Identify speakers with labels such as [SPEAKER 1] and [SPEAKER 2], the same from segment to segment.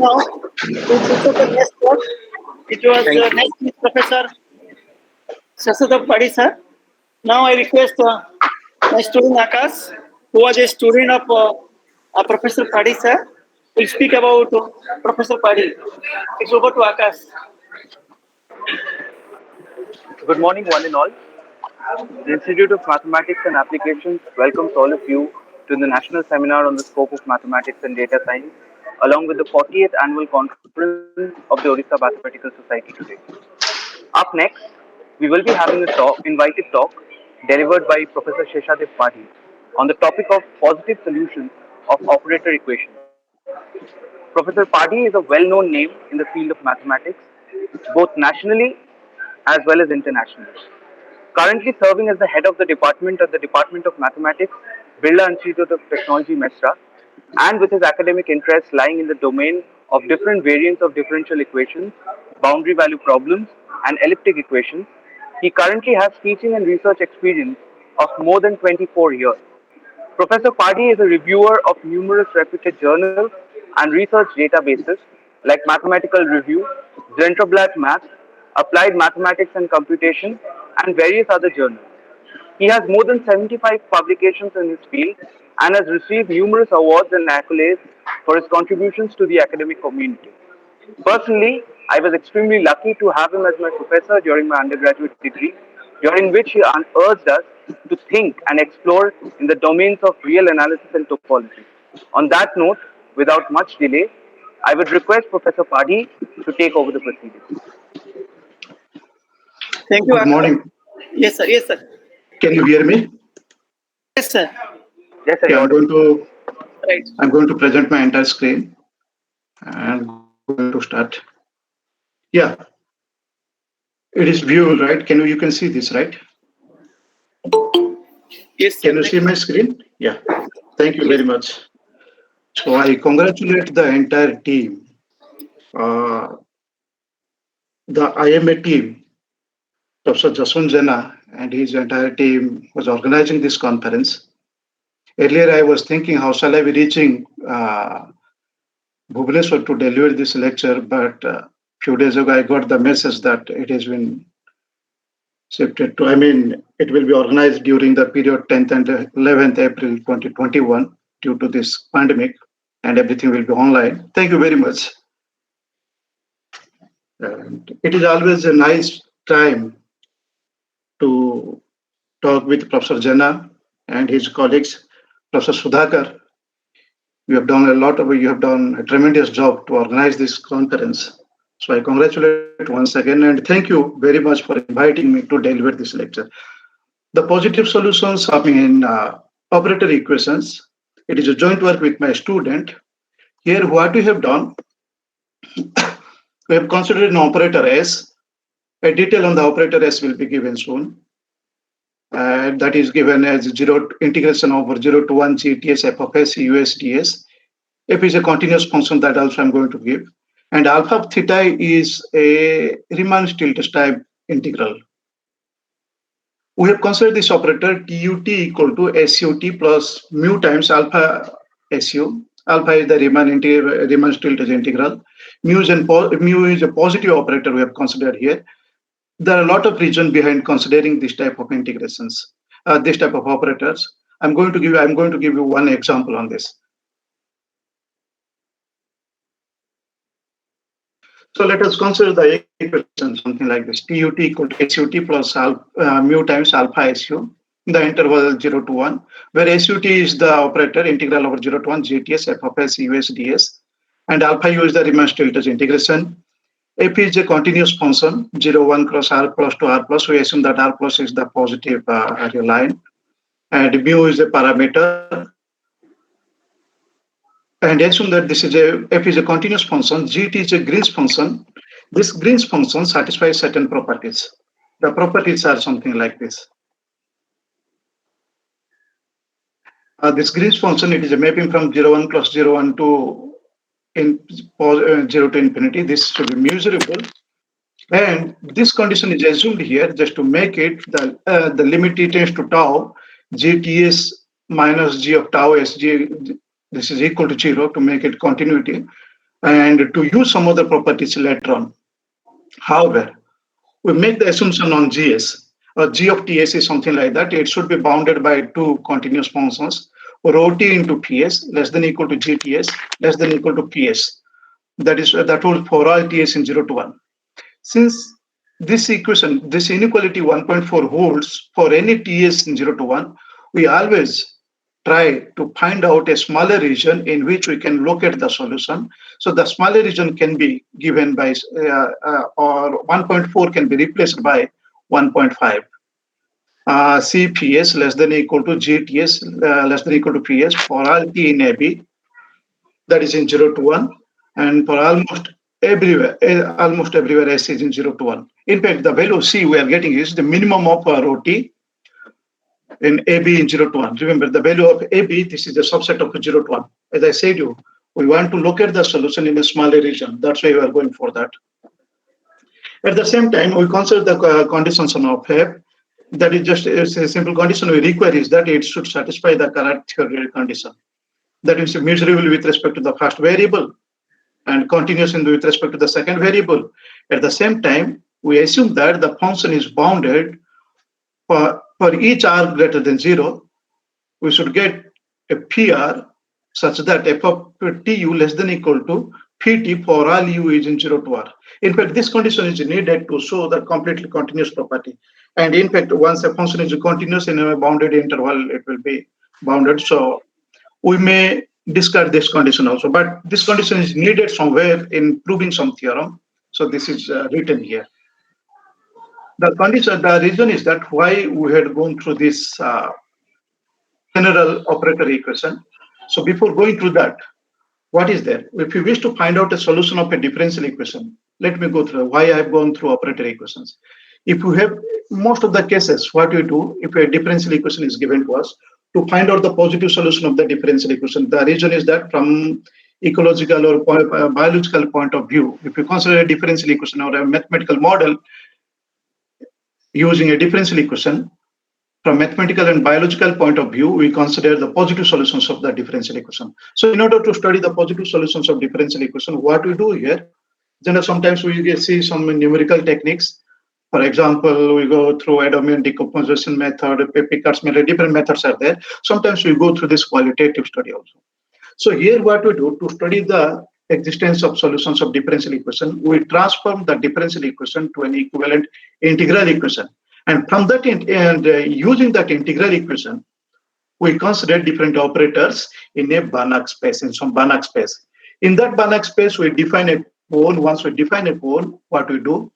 [SPEAKER 1] now to put up the next talk. It was next is Professor Seshadev Padhi, sir. Now I request my student Akash, who was a student of Professor Padhi, sir, will speak about Professor Padhi. It's over to Akash.
[SPEAKER 2] Good morning, one and all. The Institute of Mathematics and Applications welcomes all of you to the National Seminar on the Scope of Mathematics and Data Science, along with the 40th Annual Conference of the Odisha Mathematical Society today. Up next, we will be having a invited talk delivered by Professor Seshadev Padhi on the topic of positive solutions of operator equations. Professor Padhi is a well-known name in the field of mathematics, both nationally as well as internationally. Currently serving as the head of the department at the Department of Mathematics, Birla Institute of Technology, Mesra, and with his academic interests lying in the domain of different variants of differential equations, boundary value problems, and elliptic equations, he currently has teaching and research experience of more than 24 years. Professor Padhi is a reviewer of numerous reputed journals and research databases like Mathematical Review, Zentroblat Math, Applied Mathematics and Computation, and various other journals. He has more than 75 publications in his field and has received numerous awards and accolades for his contributions to the academic community. Personally, I was extremely lucky to have him as my professor during my undergraduate degree, during which he urged us to think and explore in the domains of real analysis and topology. On that note, without much delay, I would request Professor Padhi to take over the proceedings.
[SPEAKER 1] Thank you,
[SPEAKER 3] Good
[SPEAKER 1] Akash.
[SPEAKER 3] morning.
[SPEAKER 1] Yes, sir. Yes, sir.
[SPEAKER 3] Can you hear me?
[SPEAKER 1] Yes, sir.
[SPEAKER 2] Yes, sir.
[SPEAKER 3] Okay,
[SPEAKER 1] Right.
[SPEAKER 3] I'm going to present my entire screen and going to start. Yeah, it is viewable, right? You can see this, right?
[SPEAKER 1] Yes, sir.
[SPEAKER 3] Can you see my screen? Yeah. Thank you very much. So I congratulate the entire team, the IMA team, Professor Jaswant Jena and his entire team was organizing this conference. Earlier, I was thinking, how shall I be reaching Bhubaneswar to deliver this lecture? But a few days ago, I got the message that it has been shifted to, it will be organized during the period 10th and 11th April 2021 due to this pandemic, and everything will be online. Thank you very much. And it is always a nice time to talk with Professor Jena and his colleagues, Professor Sudhakar. You have done a tremendous job to organize this conference. So I congratulate once again and thank you very much for inviting me to deliver this lecture. The positive solutions operator equations. It is a joint work with my student. Here, what we have done, we have considered an operator S. A detail on the operator S will be given soon. That is given as integration over 0 to 1 GTS f of s USDS. F is a continuous function that also I'm going to give. And alpha of theta is a Riemann-Stieltjes type integral. We have considered this operator TUT equal to SUT plus mu times alpha SU. Alpha is the Riemann-Stieltjes integral. Mu is a positive operator we have considered here. There are a lot of reasons behind considering this type of integrations, this type of operators. I'm going to give you one example on this. So let us consider the equation something like this: TUT equal to SUT plus mu times alpha SU in the interval 0 to 1, where SUT is the operator integral over 0 to 1 GTS f of s USDS, and alpha U is the Riemann-Stieltjes integration. F is a continuous function, 0, 1 cross R plus to R plus. We assume that R plus is the positive real line. And mu is a parameter. And assume that F is a continuous function, GT is a Green's function. This Green's function satisfies certain properties. The properties are something like this. This Green's function, it is a mapping from 0, 1 plus 0, 1 to 0 to infinity. This should be measurable, and this condition is assumed here just to make it the limit t tends to tau GTS minus g of tau sg. This is equal to 0 to make it continuity. and to use some other properties later on. However, we make the assumption on GS. G of TS is something like that. It should be bounded by two continuous functions, rho t into PS less than equal to GTS less than equal to PS. That holds for all TS in 0 to 1. Since this equation, this inequality 1.4 holds for any TS in 0 to 1, we always try to find out a smaller region in which we can locate the solution. So the smaller region can be given by, or 1.4 can be replaced by 1.5. CPS less than equal to GTS less than equal to PS for all T in AB, that is in 0 to 1, and for almost everywhere S is in 0 to 1. In fact, the value C we are getting is the minimum of rho T in AB in 0 to 1. Remember, the value of AB, this is the subset of 0 to 1. As I said you, we want to locate the solution in a smaller region. That's why we are going for that. At the same time, we consider the conditions of F. That is just a simple condition we require is that it should satisfy the correct theoretical condition. That is measurable with respect to the first variable and continuous with respect to the second variable. At the same time, we assume that the function is bounded for each r greater than 0. We should get a PR such that f of tu less than equal to pt for all u is in 0 to r. In fact, this condition is needed to show the completely continuous property. And in fact, once a function is continuous in a bounded interval, it will be bounded. So we may discard this condition also, but this condition is needed somewhere in proving some theorem. So this is written here. The reason is that why we had gone through this general operator equation. So before going through that, what is there? If you wish to find out a solution of a differential equation, let me go through why I have gone through operator equations. If you have most of the cases, what we do, if a differential equation is given to us, to find out the positive solution of the differential equation, the reason is that from ecological or biological point of view, if you consider a differential equation or a mathematical model using a differential equation, from mathematical and biological point of view, we consider the positive solutions of the differential equation. So in order to study the positive solutions of differential equation, what we do here, then sometimes we see some numerical techniques. For example, we go through Adamian decomposition method, Picard's method, different methods are there. Sometimes we go through this qualitative study also. So here what we do to study the existence of solutions of differential equation, we transform the differential equation to an equivalent integral equation. And from that, using that integral equation, we consider different operators in a Banach space, in some Banach space. In that Banach space, we define a cone. Once we define a cone, what we do?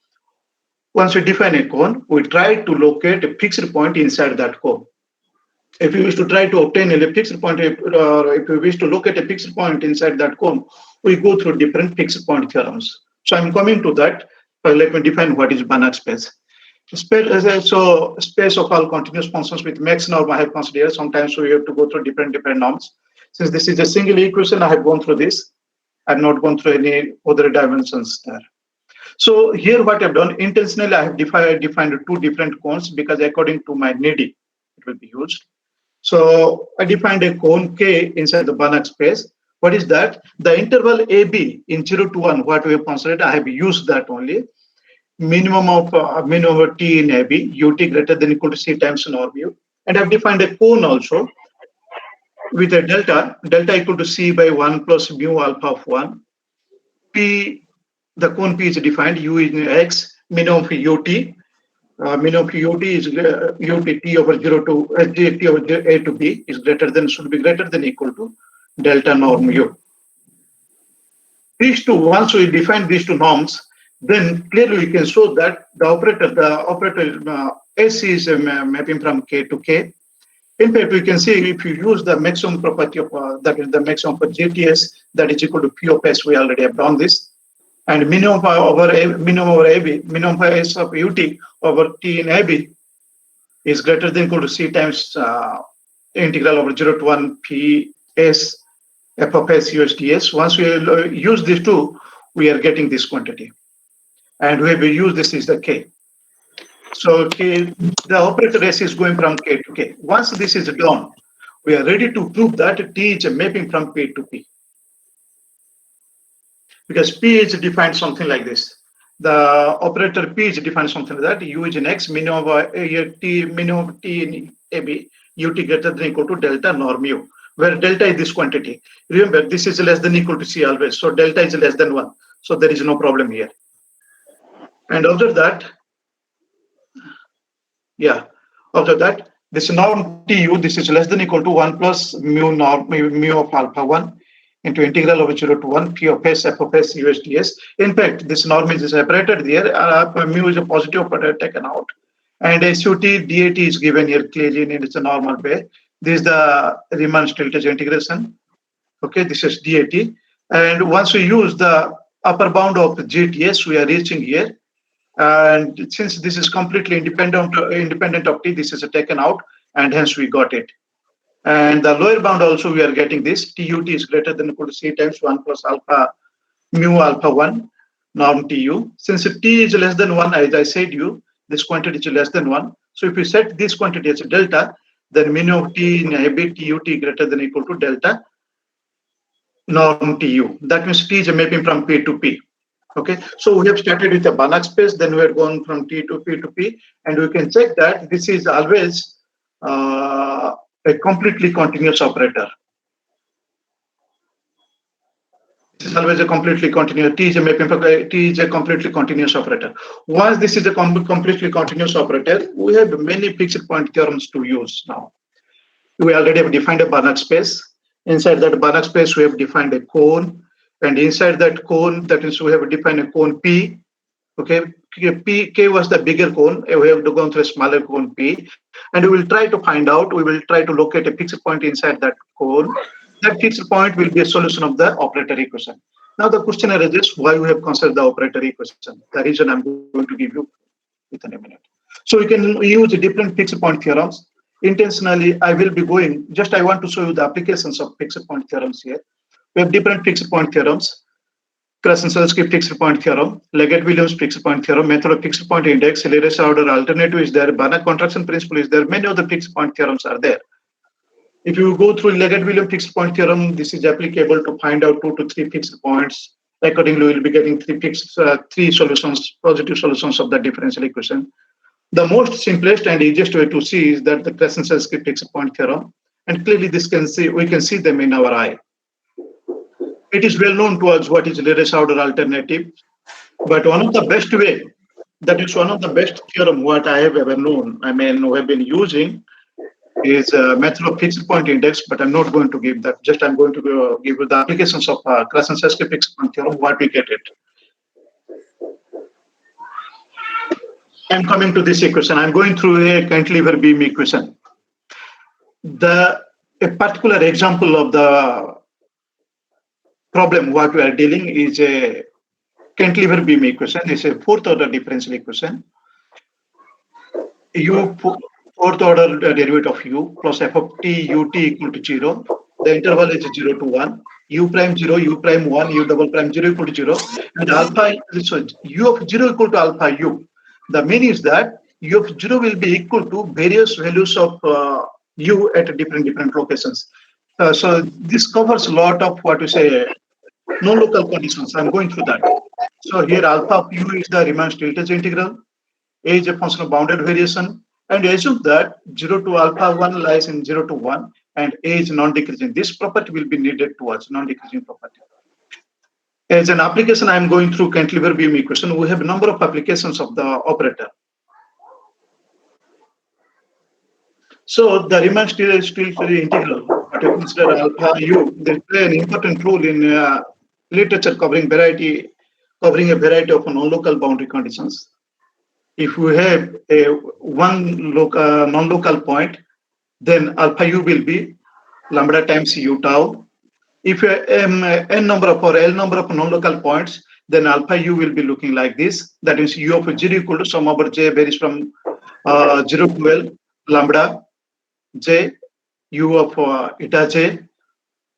[SPEAKER 3] Once we define a cone, we try to locate a fixed point inside that cone. If you wish to try to obtain a fixed point, or if you wish to locate a fixed point inside that cone, we go through different fixed point theorems. So I'm coming to that. Let me define what is Banach space. So space of all continuous functions with max norm I have considered. Sometimes we have to go through different norms. Since this is a single equation, I have gone through this. I have not gone through any other dimensions there. So here what I've done, intentionally I have defined two different cones because according to my needy, it will be used. So I defined a cone K inside the Banach space. What is that? The interval AB in 0 to 1, what we have considered, I have used that only. Minimum of T in AB, ut greater than equal to C times norm mu. And I've defined a cone also with a delta equal to C by 1 plus mu alpha of 1. P, the cone P is defined, U in X, minimum of ut. Minimum of ut is ut T over 0 to T over A to B is should be greater than equal to delta norm mu. These two, once we define these two norms, then clearly we can show that the operator S is mapping from K to K. In fact, we can see if you use the maximum property of that is the maximum for GTS, that is equal to P of S. We already have done this, and minimum over AB, minimum for S of ut over T in AB is greater than equal to C times integral over 0 to 1 P S F of S USDS. Once we use these two, we are getting this quantity. And where we use this is the K. So K, the operator S is going from K to K. Once this is done, we are ready to prove that T is a mapping from P to P. because P is defined something like this. The operator P is defined something like that. U is in X, minimum of T, minimum of T in AB, ut greater than equal to delta norm mu, where delta is this quantity. Remember, this is less than equal to C always, so delta is less than 1. So there is no problem here. And after that, this norm TU, this is less than equal to 1 plus mu norm mu of alpha 1 into integral of 0 to 1 P of S F of S USDS. In fact, this norm is separated there. Mu is a positive but taken out. And SUT DAT is given here clearly in its a normal way. This is the Riemann-Stieltjes integration. Okay, this is DAT. And once we use the upper bound of GTS, we are reaching here. And since this is completely independent of T, this is taken out, and hence we got it. And the lower bound also we are getting this. TUT is greater than equal to C times 1 plus alpha mu alpha 1 norm TU. Since T is less than 1, as I said you, this quantity is less than 1. So if we set this quantity as a delta, then minimum of T in AB TUT greater than equal to delta norm TU. That means T is a mapping from P to P. Okay, so we have started with a Banach space, then we are going from T to P, and we can check that this is always a completely continuous operator. This is always a completely continuous. T is a completely continuous operator. Once this is a completely continuous operator, we have many fixed point theorems to use now. We already have defined a Banach space. Inside that Banach space, we have defined a cone. And inside that cone, that is, we have defined a cone P. Okay, K was the bigger cone. We have to go through a smaller cone P, and we will try to find out. We will try to locate a fixed point inside that cone. That fixed point will be a solution of the operator equation. Now the question arises: why we have considered the operator equation? The reason I'm going to give you within a minute. So we can use different fixed point theorems. Intentionally, I will be going. Just I want to show you the applications of fixed point theorems here. We have different fixed point theorems. Krasenszewski fixed point theorem, Leggett-Williams fixed point theorem, method of fixed point index, Hilary order alternative is there, Banach contraction principle is there, many other fixed point theorems are there. If you go through Leggett-Williams fixed point theorem, this is applicable to find out 2 to 3 fixed points. Accordingly, we will be getting three solutions, positive solutions of the differential equation. The most simplest and easiest way to see is that the Krasenszewski fixed point theorem, and clearly we can see them in our eye. It is well known to us what is Hilary order alternative, but one of the best way, that is one of the best theorem what I have ever known, we have been using, is method of fixed point index, but I'm not going to give that. Just I'm going to give you the applications of Krasenszewski fixed point theorem, what we get it. I'm coming to this equation. I'm going through a cantilever beam equation. A particular example of the problem what we are dealing is a cantilever beam equation. It's a fourth order differential equation. Fourth order derivative of u plus f of t ut equal to 0. The interval is 0 to 1. U prime 0, u prime 1, u double prime 0 equal to 0. And alpha, so u of 0 equal to alpha u. The mean is that u of 0 will be equal to various values of u at different locations. So this covers a lot of what we say non-local conditions. I'm going through that. So here alpha of u is the Riemann-Stieltjes integral, a is a function of bounded variation, and assume that 0 to alpha 1 lies in 0 to 1, and a is non-decreasing. This property will be needed towards non-decreasing property. As an application, I'm going through cantilever beam equation. We have a number of applications of the operator. So the Riemann-Stieltjes integral, what you consider alpha u, they play an important role in literature covering a variety of non-local boundary conditions. If we have one non-local point, then alpha u will be lambda times u tau. If you have n number of or L number of non-local points, then alpha u will be looking like this. That is u of 0 equal to sum over j varies from 0 to L lambda j u of eta j,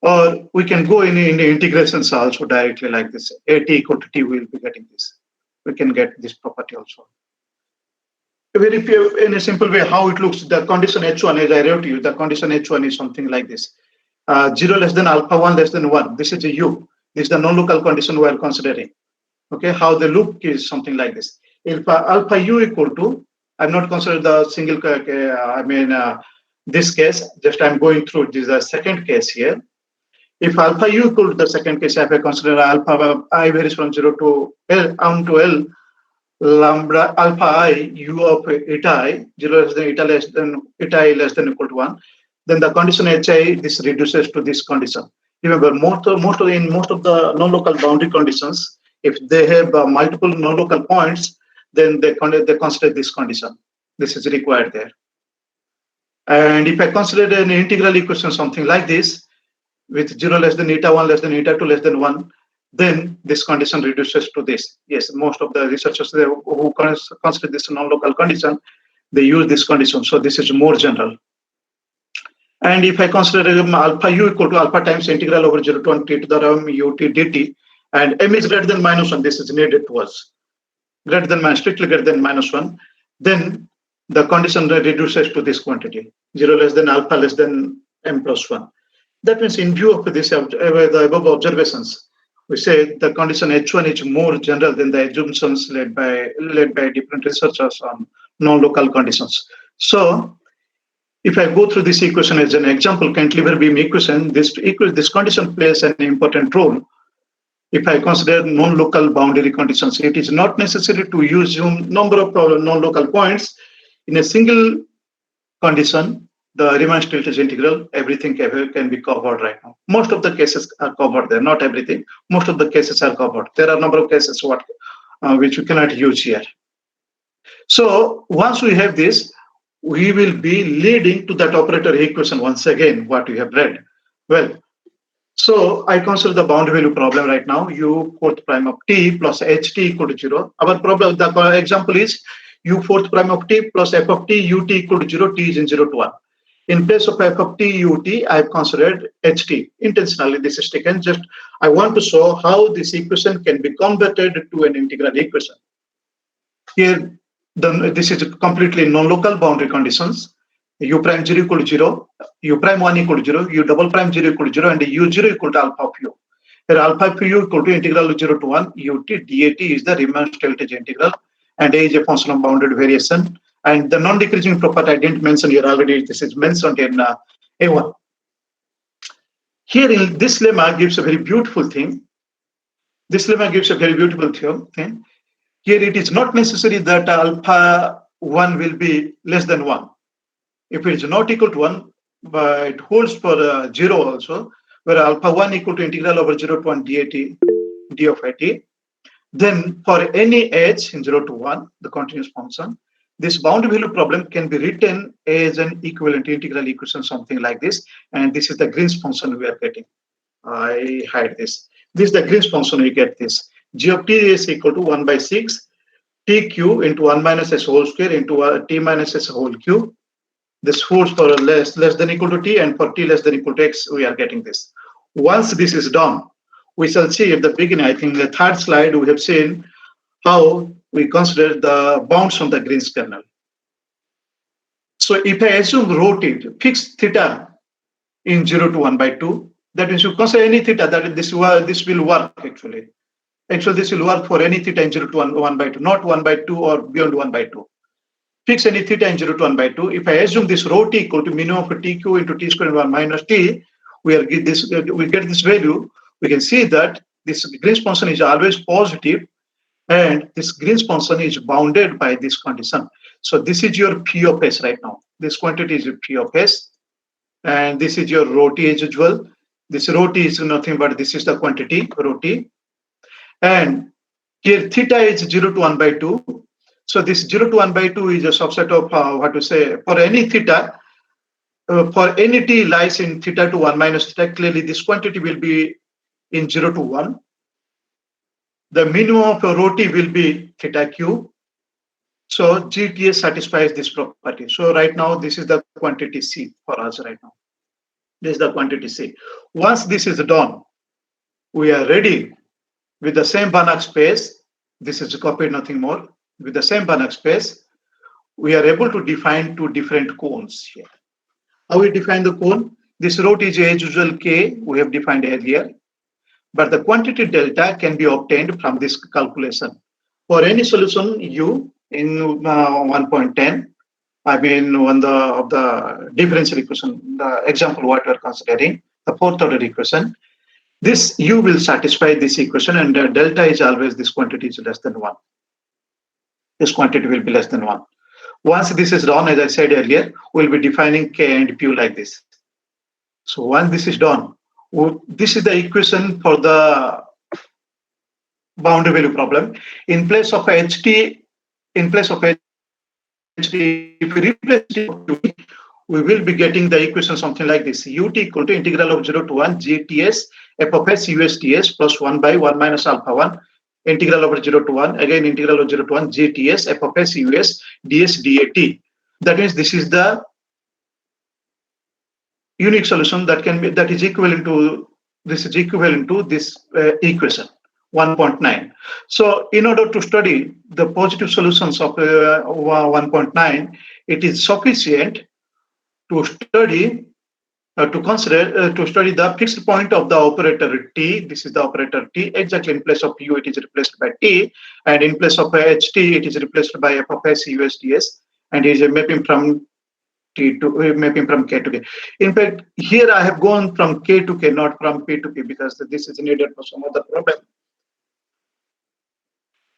[SPEAKER 3] or we can go in the integrations also directly like this. At equal to t, we will be getting this. We can get this property also. In a simple way, how it looks, the condition h1, as I wrote to you, the condition h1 is something like this. 0 less than alpha 1 less than 1. This is a u. This is the non-local condition we are considering. Okay, how the loop is something like this. If alpha u equal to, I'm not considering the single, this case, just I'm going through, this is the second case here. If alpha u equal to the second case, if I consider alpha I varies from 0 to L, on to L, lambda alpha I u of eta I, 0 less than eta I less than equal to 1, then the condition hi, this reduces to this condition. Remember, most of the non-local boundary conditions, if they have multiple non-local points, then they consider this condition. This is required there. And if I consider an integral equation, something like this, with 0 less than eta 1 less than eta 2 less than 1, then this condition reduces to this. Yes, most of the researchers who consider this non-local condition, they use this condition. So this is more general. And if I consider alpha u equal to alpha times integral over 0 to 1 t to the power ut dt, and m is greater than minus 1, this is needed to us, greater than strictly greater than minus 1, then the condition reduces to this quantity, 0 less than alpha less than m plus 1. That means in view of this, the above observations, we say the condition H1 is more general than the assumptions led by different researchers on non-local conditions. So if I go through this equation as an example, cantilever beam equation, this condition plays an important role. If I consider non-local boundary conditions, it is not necessary to use number of non-local points. In a single condition, the Riemann-Stieltjes integral, everything can be covered right now. Most of the cases are covered there, not everything. Most of the cases are covered. There are a number of cases which we cannot use here. So once we have this, we will be leading to that operator equation once again, what we have read. Well, so I consider the boundary value problem right now, u fourth prime of t plus ht equal to 0. Our problem, the example is u fourth prime of t plus f of t ut equal to 0, t is in 0 to 1. In place of f of t ut, I have considered ht. Intentionally, this is taken. Just I want to show how this equation can be converted to an integral equation. Here, this is completely non-local boundary conditions. U prime 0 equal to 0, u prime 1 equal to 0, u double prime 0 equal to 0, and u0 equal to alpha of u. Here alpha of u equal to integral 0 to 1, ut dat is the Riemann-Stieltjes integral, and a is a function of bounded variation. And the non-decreasing property I didn't mention here already, this is mentioned in A1. Here in this lemma gives a very beautiful thing. This lemma gives a very beautiful thing. Here it is not necessary that alpha 1 will be less than 1. If it is not equal to 1, but it holds for 0 also, where alpha 1 equal to integral over 0 to 1 dat, d of it, then for any h in 0 to 1, the continuous function, this boundary value problem can be written as an equivalent integral equation, something like this. And this is the Green's function we are getting. I hide this. This is the Green's function we get this. G of t is equal to 1 by 6 tq into 1 minus s whole square into t minus s whole cube. This holds for less than equal to t, and for t less than equal to x, we are getting this. Once this is done, we shall see at the beginning, I think the third slide, we have seen how we consider the bounds on the Green's kernel. So if I assume rho t, fix theta in 0 to 1 by 2, that means you consider any theta, that this will work actually. Actually, this will work for any theta in 0 to 1 by 2, not 1 by 2 or beyond 1 by 2. Fix any theta in 0 to 1 by 2. If I assume this rho t equal to minimum of tq into t squared 1 minus t, we get this value. We can see that this Green's function is always positive, and this Green's function is bounded by this condition. So this is your P of S right now. This quantity is P of S, and this is your rho t as usual. This rho t is nothing but this is the quantity rho t, and here theta is 0 to 1 by 2. So this 0 to 1 by 2 is a subset of for any theta, for any t lies in theta to 1 minus theta, clearly this quantity will be in 0 to 1. The minimum of rho t will be theta cube. So GTS satisfies this property. So right now, this is the quantity C for us right now. This is the quantity C. Once this is done, we are ready with the same Banach space. This is copied, nothing more. With the same Banach space, we are able to define two different cones here. How we define the cone? This rho t is as usual K, we have defined earlier. but the quantity delta can be obtained from this calculation. For any solution U in 1.10, I mean, one of the differential equation, the example what we are considering, the fourth order equation, this U will satisfy this equation, and delta is always this quantity is less than 1. This quantity will be less than 1. Once this is done, as I said earlier, we'll be defining K and Q like this. So once this is done, this is the equation for the boundary value problem. In place of HT, if we replace it, we will be getting the equation something like this: ut equal to integral of 0 to 1 gts f of s usts plus 1 by 1 minus alpha 1 integral over 0 to 1 again integral of 0 to 1 gts f of s us ds dat. That means this is the unique solution that is equivalent to this equation 1.9. So in order to study the positive solutions of 1.9, it is sufficient to study to study the fixed point of the operator t. This is the operator t. Exactly in place of u, it is replaced by t, and in place of ht, it is replaced by f of s usds, and is a mapping from t to mapping from k to k. In fact, here I have gone from k to k, not from p to p, because this is needed for some other problem.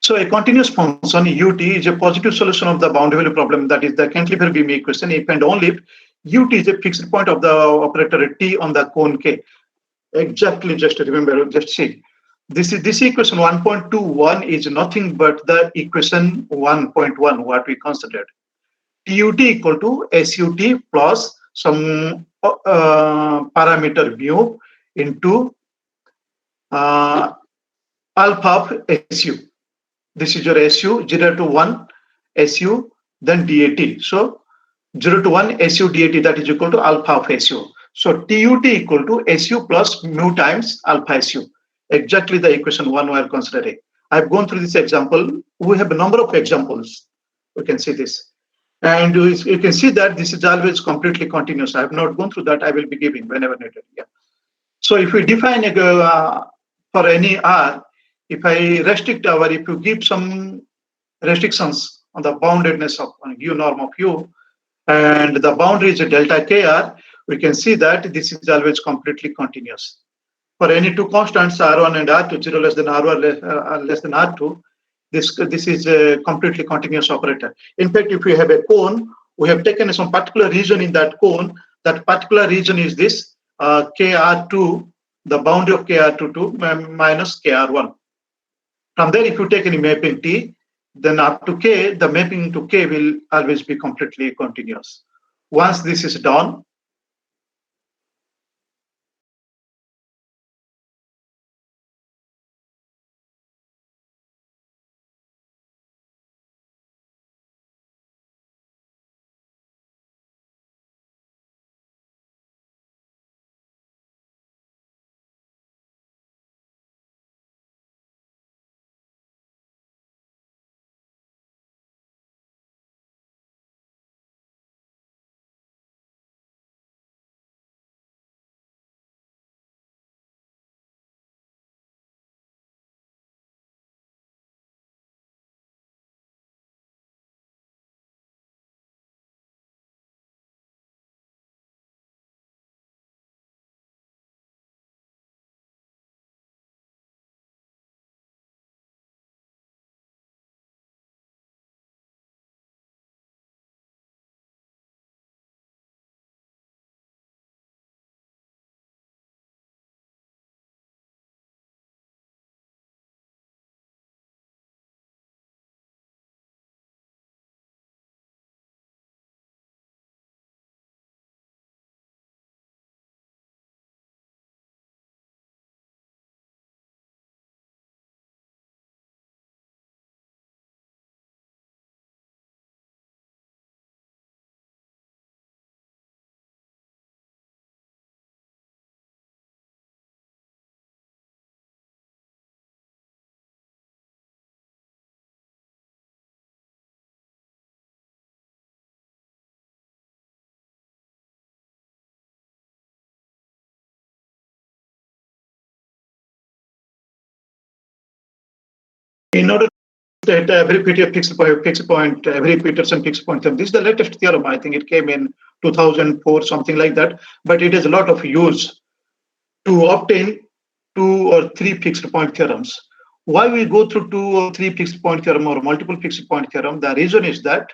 [SPEAKER 3] So a continuous function ut is a positive solution of the boundary value problem, that is the Cantilever-Beam equation, if and only if ut is a fixed point of the operator t on the cone k. Exactly, just remember, just see. This equation 1.21 is nothing but the equation 1.1, what we considered. TUT equal to SUT plus some parameter mu into alpha of SU. This is your SU, 0 to 1 SU, then DAT. So 0 to 1 SU DAT, that is equal to alpha of SU. So TUT equal to SU plus mu times alpha SU. Exactly the equation 1 we are considering. I've gone through this example. We have a number of examples. We can see this. And you can see that this is always completely continuous. I have not gone through that. I will be giving whenever needed. Yeah. So if we define for any R, if I restrict if you give some restrictions on the boundedness of U norm of U, and the boundary is delta kr, we can see that this is always completely continuous. For any two constants R1 and R2, 0 less than R1 less than R2, this is a completely continuous operator. In fact, if we have a cone, we have taken some particular region in that cone. That particular region is this kr2, the boundary of kr2 minus kr1. From there, if you take any mapping T, then up to K, the mapping to K will always be completely continuous. Once this is done, In order to every fixed point, every Peterson fixed point theorem. This is the latest theorem. I think it came in 2004, something like that. But it has a lot of use to obtain 2 or 3 fixed point theorems. Why we go through 2 or 3 fixed point theorem or multiple fixed point theorem? The reason is that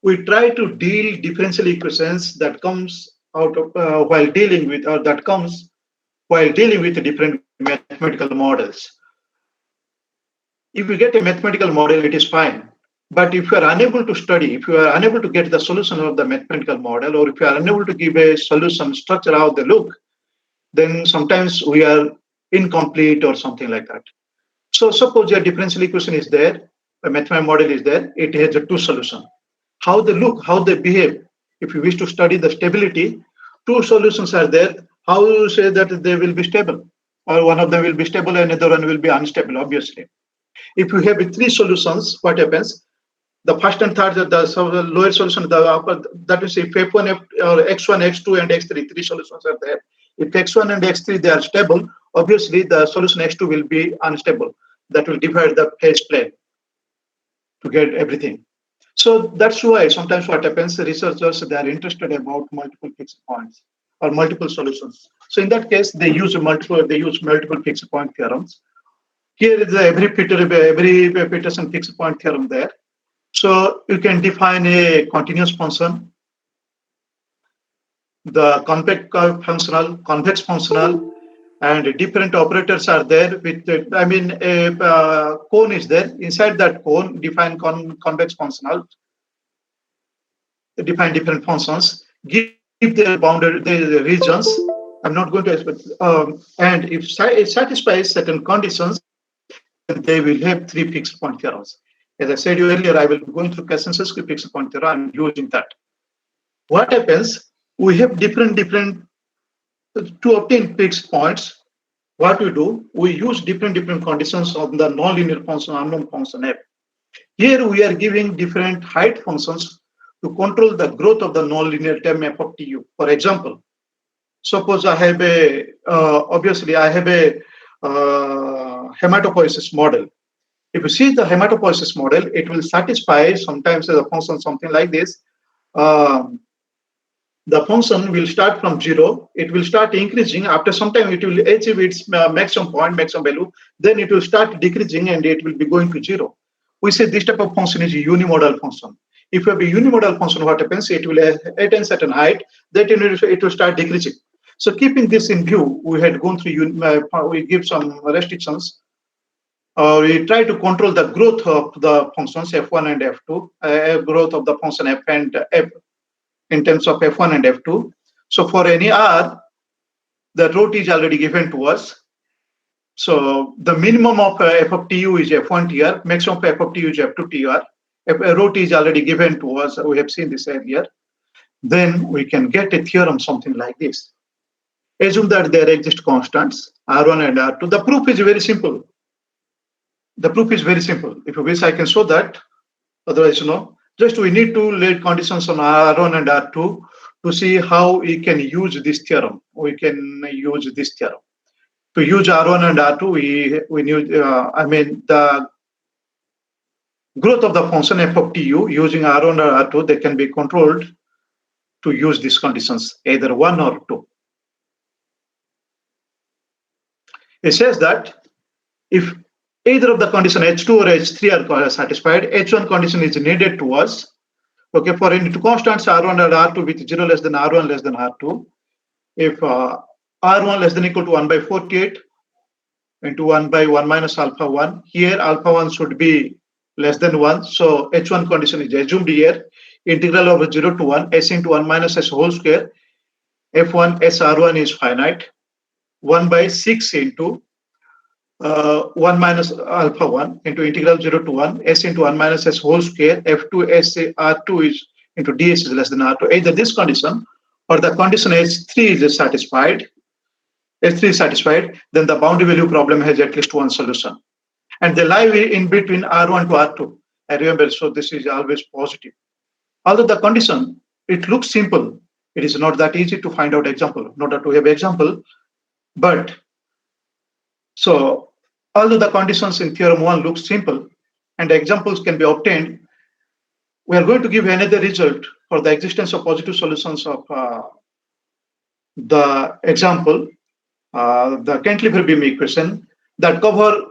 [SPEAKER 3] we try to deal differential equations that comes out of while dealing with, or that comes while dealing with different mathematical models. If you get a mathematical model, it is fine. But if you are unable to study, if you are unable to get the solution of the mathematical model, or if you are unable to give a solution structure how they look, then sometimes we are incomplete or something like that. So suppose your differential equation is there, a mathematical model is there, it has a 2 solutions. How they look, how they behave. If you wish to study the stability, 2 solutions are there. How you say that they will be stable? Or one of them will be stable and another one will be unstable, obviously. If you have 3 solutions, what happens? The first and third, the lower solution, the upper, that is if F1, or X1, X2, and X3, 3 solutions are there. If X1 and X3, they are stable, obviously the solution X2 will be unstable. That will divide the phase plane to get everything. So that's why sometimes what happens, researchers, they are interested about multiple fixed points or multiple solutions. So in that case, they use multiple fixed point theorems. Here is every Peterson fixed point theorem there. So you can define a continuous function, the convex functional, and different operators are there. With a cone is there. Inside that cone, define convex functional, define different functions, give their boundary the regions. I'm not going to expect. And if it satisfies certain conditions, then they will have 3 fixed point theorems. As I said earlier, I will be going through consensus fixed point theorem. I'm using that. What happens? We have different to obtain fixed points. What we do? We use different conditions of the nonlinear function, unknown function f. Here we are giving different height functions to control the growth of the nonlinear term f of tu. For example, suppose I have obviously I have a hematopoiesis model. If you see the hematopoiesis model, it will satisfy sometimes as a function something like this. The function will start from 0. It will start increasing. After some time, it will achieve its maximum point, maximum value. Then it will start decreasing and it will be going to 0. We say this type of function is a unimodal function. If you have a unimodal function, what happens? It will attain certain height, then it will start decreasing. So keeping this in view, we had gone through, we give some restrictions. We try to control the growth of the functions f1 and f2, growth of the function f and f in terms of f1 and f2. So for any r, the rho t is already given to us. So the minimum of f of tu is f1 tr, maximum of f of tu is f2 tr. If rho t is already given to us, we have seen this earlier, then we can get a theorem something like this. Assume that there exist constants r1 and r2. The proof is very simple. The proof is very simple. If you wish, I can show that. Otherwise, no. Just we need to lay conditions on R1 and R2 to see how we can use this theorem. We can use this theorem. To use R1 and R2, we need, the growth of the function f of tu using R1 or R2, they can be controlled to use these conditions, either 1 or 2. It says that if either of the condition H2 or H3 are satisfied, H1 condition is needed to us. Okay, for any two constants R1 and R2 with 0 less than R1 less than R2, if R1 less than equal to 1 by 48 into 1 by 1 minus alpha 1, here alpha 1 should be less than 1. So H1 condition is assumed here. Integral of 0 to 1, S into 1 minus S whole square, F1 SR1 is finite. 1 by 6 into 1 minus alpha 1 into integral 0 to 1 s into 1 minus s whole square f2 s r2 is into ds is less than r2. Either this condition or the condition s3 is satisfied, s3 is satisfied, then the boundary value problem has at least one solution. And they lie in between r1 to r2. I remember, so this is always positive. Although the condition, it looks simple, it is not that easy to find out example, not that we have example, but so Although the conditions in theorem 1 look simple and examples can be obtained, we are going to give another result for the existence of positive solutions of the example, the cantilever beam equation, that cover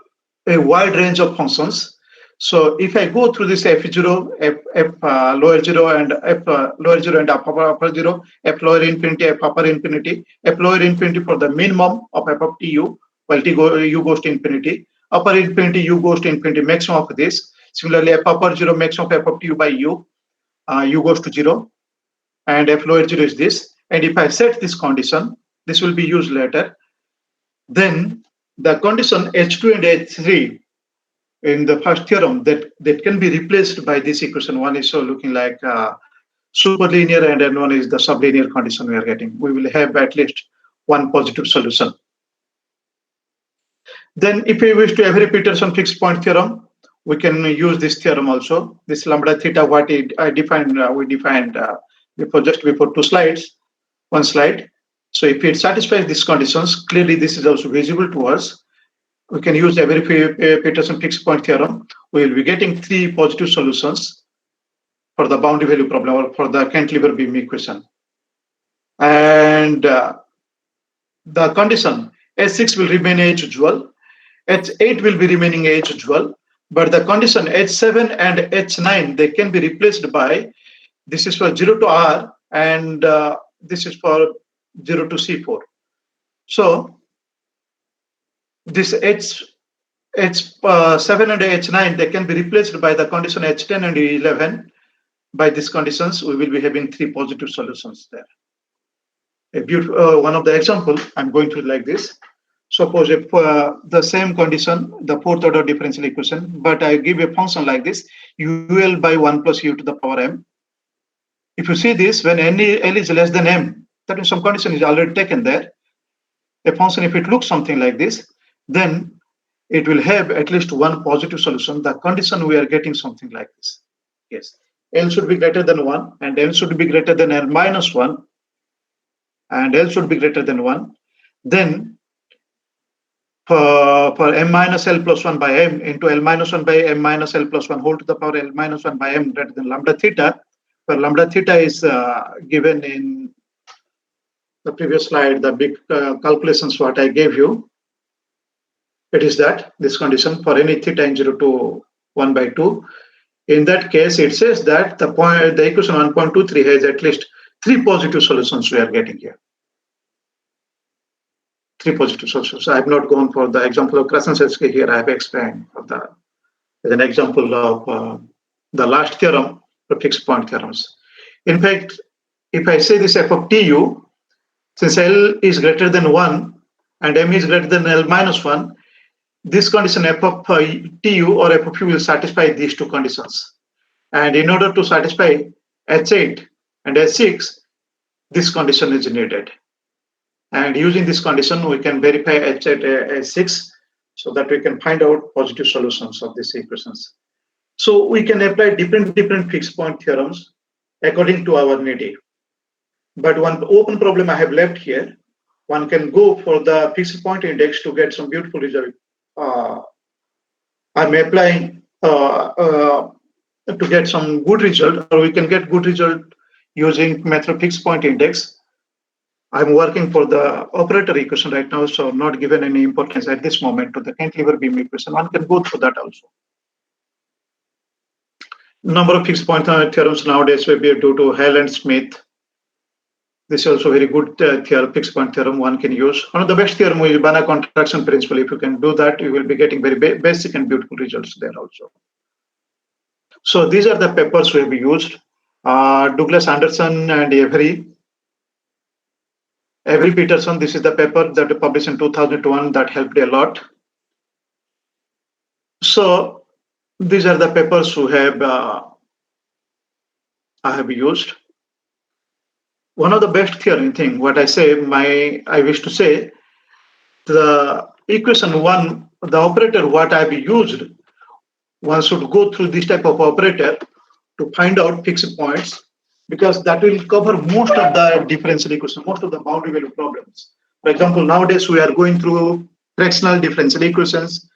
[SPEAKER 3] a wide range of functions. So if I go through this f0, f lower 0 and f lower 0 and upper 0, f lower infinity, f upper infinity, f lower infinity for the minimum of f of tu, while u goes to infinity, upper infinity u goes to infinity, maximum of this. Similarly, f upper 0 maximum of f of tu by u, u goes to 0, and f lower 0 is this. And if I set this condition, this will be used later, then the condition H2 and H3 in the first theorem that can be replaced by this equation. One is so looking like superlinear, and then one is the sublinear condition we are getting. We will have at least one positive solution. Then if we wish to every Peterson fixed point theorem, we can use this theorem also. This lambda theta, what we defined before two slides, one slide. So if it satisfies these conditions, clearly this is also visible to us. We can use every Peterson fixed point theorem. We will be getting three positive solutions for the boundary value problem or for the cantilever beam equation. And the condition H6 will remain as usual, H8 will be remaining as usual, but the condition H7 and H9, they can be replaced by, this is for 0 to R and this is for 0 to C4. So this H7 and H9, they can be replaced by the condition H10 and 11. By these conditions, we will be having three positive solutions there. A beautiful, one of the example I'm going to like this. Suppose if the same condition, the fourth order differential equation, but I give a function like this, ul by 1 plus u to the power m. If you see this, when n is less than m, that means some condition is already taken there. A function, if it looks something like this, then it will have at least one positive solution. The condition we are getting something like this. Yes, L should be greater than 1 and L should be greater than L minus 1 and L should be greater than 1. Then for m minus L plus 1 by m into L minus 1 by m minus L plus 1 whole to the power L minus 1 by m greater than lambda theta, where lambda theta is given in the previous slide, the big calculations what I gave you. It is that this condition for any theta in 0 to 1 by 2. In that case, it says that the equation 1.23 has at least three positive solutions we are getting here. Three positive solutions. I have not gone for the example of Krasnodębski here. I have explained for as an example of the last theorem, the fixed point theorems. In fact, if I say this f of tu, since L is greater than 1 and m is greater than L minus 1, this condition f of tu or f of u will satisfy these two conditions. And in order to satisfy H8 and H6, this condition is needed. And using this condition, we can verify H8, H6 so that we can find out positive solutions of these equations. So we can apply different fixed point theorems according to our need. But one open problem I have left here, one can go for the fixed point index to get some beautiful result. I'm applying to get some good result, or we can get good result using method fixed point index. I'm working for the operator equation right now, so not given any importance at this moment to the cantilever beam equation. One can go through that also. Number of fixed point theorems nowadays will be due to Hale and Smith. This is also very good fixed point theorem one can use. One of the best theorem is Banach contraction principle. If you can do that, you will be getting very basic and beautiful results there also. So these are the papers we have used. Douglas Anderson and Avery Peterson, this is the paper that we published in 2001 that helped a lot. So these are the papers who have I have used. One of the best theorem thing, what I say, I wish to say, the equation 1, the operator what I have used, one should go through this type of operator to find out fixed points, because that will cover most of the differential equation, most of the boundary value problems. For example, nowadays we are going through fractional differential equations,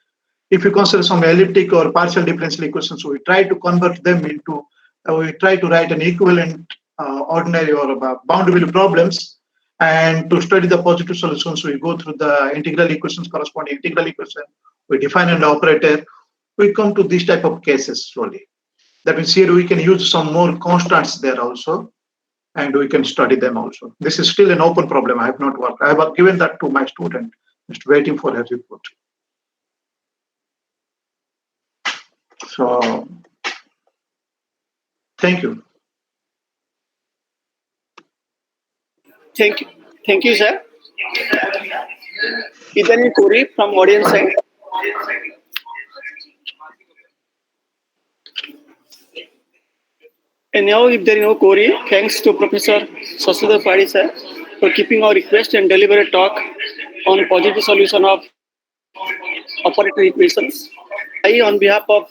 [SPEAKER 3] if you consider some elliptic or partial differential equations, we try to convert them into, we try to write an equivalent ordinary or boundary value problems. And to study the positive solutions, we go through the integral equations, corresponding integral equation. We define an operator. We come to these type of cases slowly. That means here we can use some more constants there also, and we can study them also. This is still an open problem. I have not worked. I have given that to my student, just waiting for her report. So, thank you.
[SPEAKER 1] Thank you, sir. Is there any query from audience side? And now, if there is no query, thanks to Professor Seshadev Padhi sir for keeping our request and deliberate talk on positive solution of operator equations. I, on behalf of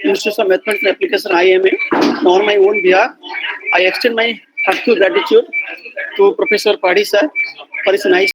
[SPEAKER 1] Institute of Mathematics and Application IMA, and on my own behalf, I extend my heartfelt gratitude to Professor Padhi sir for his nice